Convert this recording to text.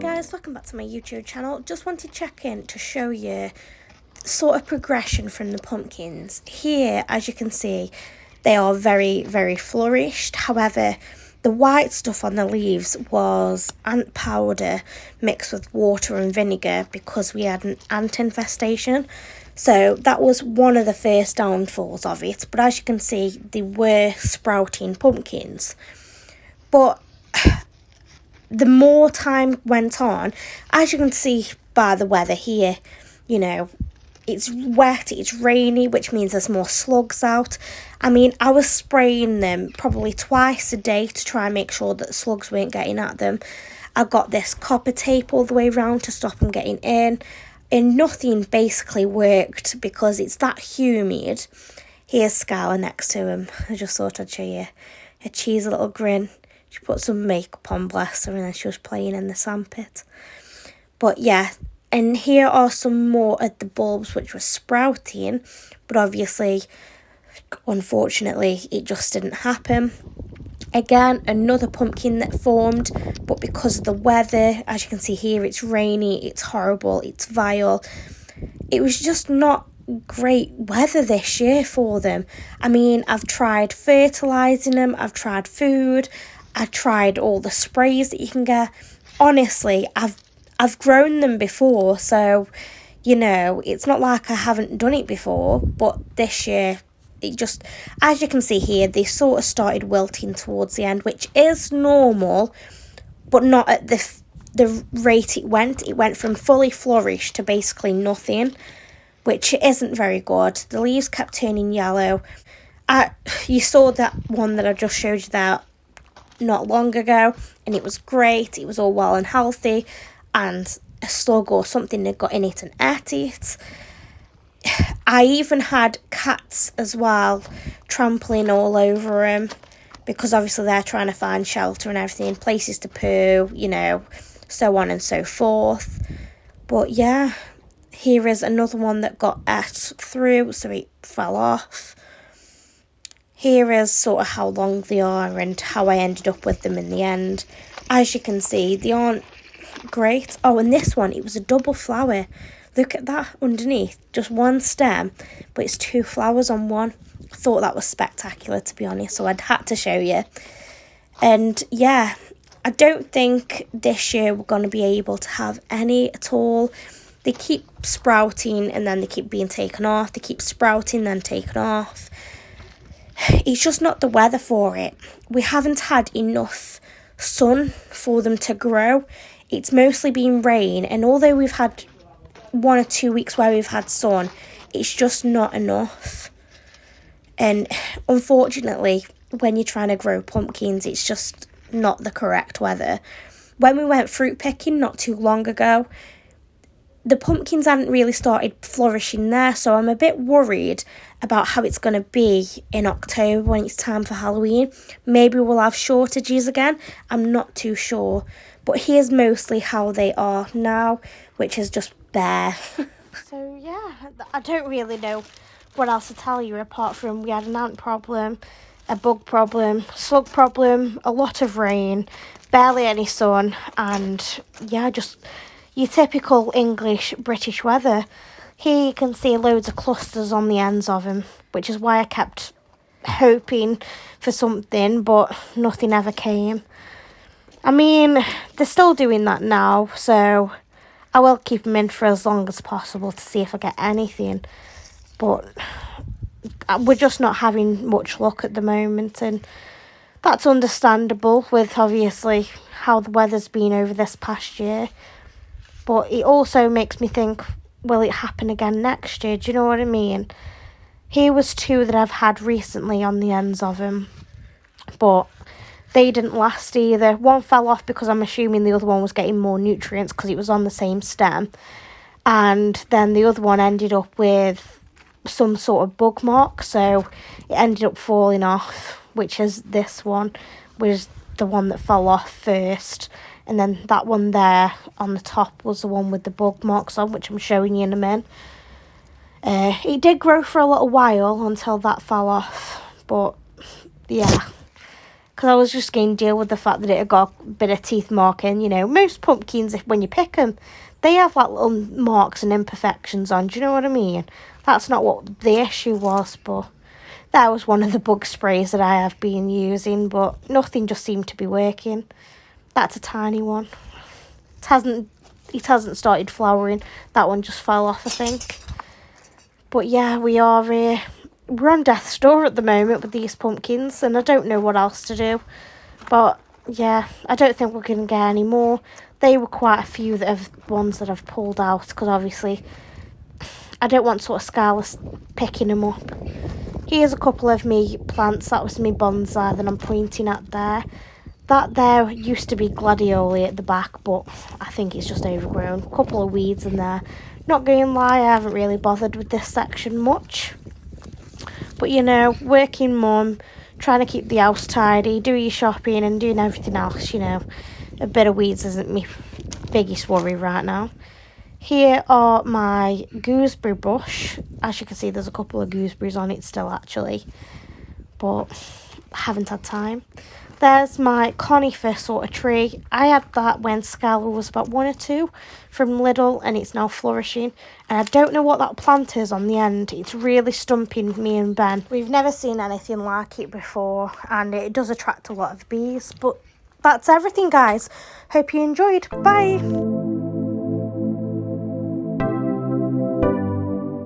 guys, welcome back to my YouTube channel. Just wanted to check in to show you sort of progression from the pumpkins. Here, as you can see, they are very flourished. However, the white stuff on the leaves was ant powder mixed with water and vinegar because we had an ant infestation. So that was one of the first downfalls of it. But as you can see, they were sprouting pumpkins. But the more time went on, as you can see by the weather here, you know, it's wet, it's rainy, which means there's more slugs out. I mean, I was spraying them probably twice a day to try and make sure that the slugs weren't getting at them. I got this copper tape all the way around to stop them getting in, and nothing basically worked because it's that humid. Here's Skylar next to him. I just thought I'd show you a cheesy little grin. She put some makeup on, bless her, and then she was playing in the sandpit. But yeah, and here are some more of the bulbs which were sprouting, but obviously, unfortunately, it just didn't happen. Again, another pumpkin that formed, but because of the weather, as you can see here, it's rainy, it's horrible, it's vile. It was just not great weather this year for them. I mean, I've tried fertilising them, I've tried food, I've tried all the sprays that you can get. Honestly, I've grown them before, so, you know, it's not like I haven't done it before, but this year, it just, as you can see here, they sort of started wilting towards the end, which is normal, but not at the rate it went. It went from fully flourished to basically nothing, which isn't very good. The leaves kept turning yellow. You saw that one that I just showed you there not long ago, and it was great. It was all well and healthy, and a slug or something that got in it and ate it. I even had cats as well trampling all over them because obviously they're trying to find shelter and everything, places to poo, you know, so on and so forth. But yeah, here is another one that got ate through, so it fell off. Here is sort of how long they are and how I ended up with them in the end. As you can see, they aren't great. Oh, and this one, it was a double flower. Look at that underneath, just one stem, but it's two flowers on one. I thought that was spectacular, to be honest, so I'd had to show you. And yeah, I don't think this year we're going to be able to have any at all. They keep sprouting and then they keep being taken off. They keep sprouting, then taken off. It's just not the weather for it. We haven't had enough sun for them to grow. It's mostly been rain, and although we've had 1 or 2 weeks where we've had sun, it's just not enough. And unfortunately, when you're trying to grow pumpkins, it's just not the correct weather. When we went fruit picking not too long ago, the pumpkins hadn't really started flourishing there, so I'm a bit worried about how it's going to be in October when it's time for Halloween. Maybe we'll have shortages again, I'm not too sure. But here's mostly how they are now, which is just bare. So yeah, I don't really know what else to tell you apart from we had an ant problem, a bug problem, slug problem, a lot of rain, barely any sun, and yeah, just your typical English British weather. Here you can see loads of clusters on the ends of them, which is why I kept hoping for something, but nothing ever came. I mean, they're still doing that now, so I will keep them in for as long as possible to see if I get anything. But we're just not having much luck at the moment, and that's understandable with obviously how the weather's been over this past year. But it also makes me think, will it happen again next year? Do you know what I mean? Here was 2 that I've had recently on the ends of them, but they didn't last either. One fell off because I'm assuming the other one was getting more nutrients because it was on the same stem. And then the other one ended up with some sort of bug mark, so it ended up falling off, which is this one, was the one that fell off first. And then that one there on the top was the one with the bug marks on, which I'm showing you in a minute. It did grow for a little while until that fell off, but yeah, because I was just going to deal with the fact that it had got a bit of teeth marking. You know, most pumpkins, when you pick them, they have like little marks and imperfections on. Do you know what I mean? That's not what the issue was, but that was one of the bug sprays that I have been using, but nothing just seemed to be working. That's a tiny one. It hasn't started flowering. That one just fell off, I think. But yeah, we're on death's door at the moment with these pumpkins, and I don't know what else to do. But yeah, I don't think we're going to get any more. They were quite a few ones that I've pulled out, because obviously I don't want sort of Scarlett picking them up. Here's a couple of me plants. That was me bonsai that I'm pointing at there. That there used to be gladioli at the back, but I think it's just overgrown. A couple of weeds in there. Not going to lie, I haven't really bothered with this section much. But you know, working mum, trying to keep the house tidy, doing your shopping and doing everything else, you know. A bit of weeds isn't my biggest worry right now. Here are my gooseberry bush. As you can see, there's a couple of gooseberries on it still, actually. But I haven't had time. There's my conifer sort of tree. I had that when Scarlett was about 1 or 2 from Lidl, and it's now flourishing. And I don't know what that plant is on the end. It's really stumping me and Ben. We've never seen anything like it before, and it does attract a lot of bees. But that's everything, guys. Hope you enjoyed. Bye!